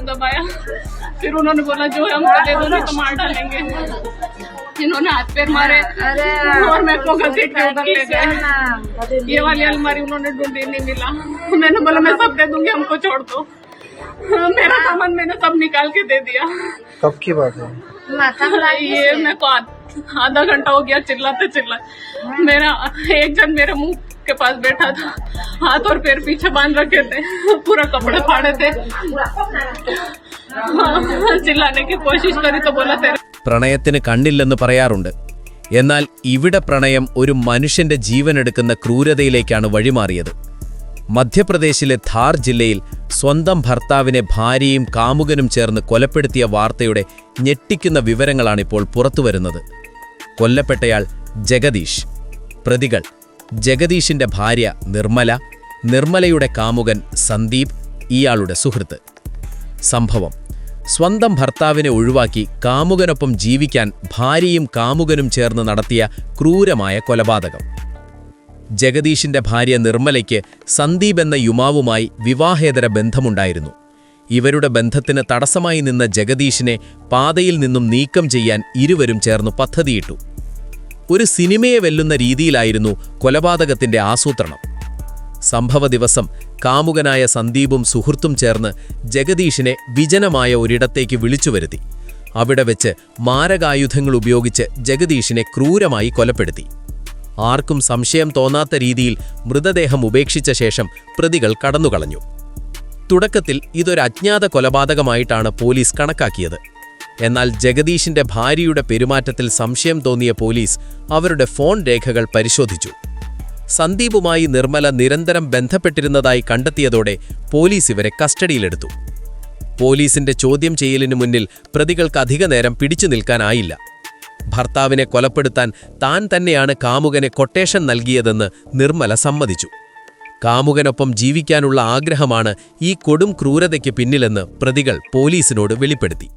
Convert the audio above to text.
दबाया। फिर उन्होंने बोला जो है हमको दे दो, नहीं तो मार डालेंगे। इन्होंने हाथ पैर मारे और मेरे को घसीट के उधर ले गए। ये वाली अलमारी उन्होंने ढूंढी, नहीं मिला। मैंने बोला मैं सब दे दूंगी, हमको छोड़ दो। मेरा सामान मैंने सब निकाल के दे दिया। कब की बात है? ये मेरे को आधा घंटा हो गया चिल्लाते चिल्लाते। मेरा एक जन मेरे मुंह के पास बैठा था, हाथ और पैर पीछे बांध रखे थे, पूरा कपड़े फाड़े थे। चिल्लाने की कोशिश करी तो बोला तेरे പ്രണയത്തിന് കണ്ണില്ലെന്ന് പറയാറുണ്ട്. എന്നാൽ ഇവിടെ പ്രണയം ഒരു മനുഷ്യന്റെ ജീവനെടുക്കുന്ന ക്രൂരതയിലേക്കാണ് വഴിമാറിയത്. മധ്യപ്രദേശിലെ ധാർ ജില്ലയിൽ സ്വന്തം ഭർത്താവിനെ ഭാര്യയും കാമുകനും ചേർന്ന് കൊലപ്പെടുത്തിയ വാർത്തയുടെ ഞെട്ടിക്കുന്ന വിവരങ്ങളാണിപ്പോൾ പുറത്തുവരുന്നത്. കൊല്ലപ്പെട്ടയാൾ ജഗദീഷ്. പ്രതികൾ ജഗദീഷിന്റെ ഭാര്യ നിർമ്മല, നിർമ്മലയുടെ കാമുകൻ സന്ദീപ്, ഇയാളുടെ സുഹൃത്ത്. സംഭവം: സ്വന്തം ഭർത്താവിനെ ഒഴിവാക്കി കാമുകനൊപ്പം ജീവിക്കാൻ ഭാര്യയും കാമുകനും ചേർന്ന് നടത്തിയ ക്രൂരമായ കൊലപാതകം. ജഗദീഷിന്റെ ഭാര്യ നിർമ്മലയ്ക്ക് സന്ദീപ് എന്ന യുവാവുമായി വിവാഹേതര ബന്ധമുണ്ടായിരുന്നു. ഇവരുടെ ബന്ധത്തിന് തടസ്സമായി നിന്ന ജഗദീഷിനെ പാതയിൽ നിന്നും നീക്കം ചെയ്യാൻ ഇരുവരും ചേർന്ന് പദ്ധതിയിട്ടു. ഒരു സിനിമയെ വെല്ലുന്ന രീതിയിലായിരുന്നു കൊലപാതകത്തിന്റെ ആസൂത്രണം. സംഭവ ദിവസം കാമുകനായ സന്ദീപും സുഹൃത്തും ചേർന്ന് ജഗദീഷിനെ വിജനമായ ഒരിടത്തേക്ക് വിളിച്ചുവരുത്തി. അവിടെ വെച്ച് മാരകായുധങ്ങൾ ഉപയോഗിച്ച് ജഗദീഷിനെ ക്രൂരമായി കൊലപ്പെടുത്തി. ആർക്കും സംശയം തോന്നാത്ത രീതിയിൽ മൃതദേഹം ഉപേക്ഷിച്ച ശേഷം പ്രതികൾ കടന്നുകളഞ്ഞു. തുടക്കത്തിൽ ഇതൊരു അജ്ഞാത കൊലപാതകമായിട്ടാണ് പോലീസ് കണക്കാക്കിയത്. എന്നാൽ ജഗദീഷിന്റെ ഭാര്യയുടെ പെരുമാറ്റത്തിൽ സംശയം തോന്നിയ പോലീസ് അവരുടെ ഫോൺ രേഖകൾ പരിശോധിച്ചു. സന്ദീപുമായി നിർമ്മല നിരന്തരം ബന്ധപ്പെട്ടിരുന്നതായി കണ്ടെത്തിയതോടെ പോലീസ് ഇവരെ കസ്റ്റഡിയിലെടുത്തു. പോലീസിന്റെ ചോദ്യം ചെയ്യലിനു മുന്നിൽ പ്രതികൾക്ക് അധികനേരം പിടിച്ചു നിൽക്കാനായില്ല. ഭർത്താവിനെ കൊലപ്പെടുത്താൻ താൻ തന്നെയാണ് കാമുകനെ കൊട്ടേഷൻ നൽകിയതെന്ന് നിർമ്മല സമ്മതിച്ചു. കാമുകനൊപ്പം ജീവിക്കാനുള്ള ആഗ്രഹമാണ് ഈ കൊടും ക്രൂരതയ്ക്ക് പിന്നിലെന്ന് പ്രതികൾ പോലീസിനോട് വെളിപ്പെടുത്തി.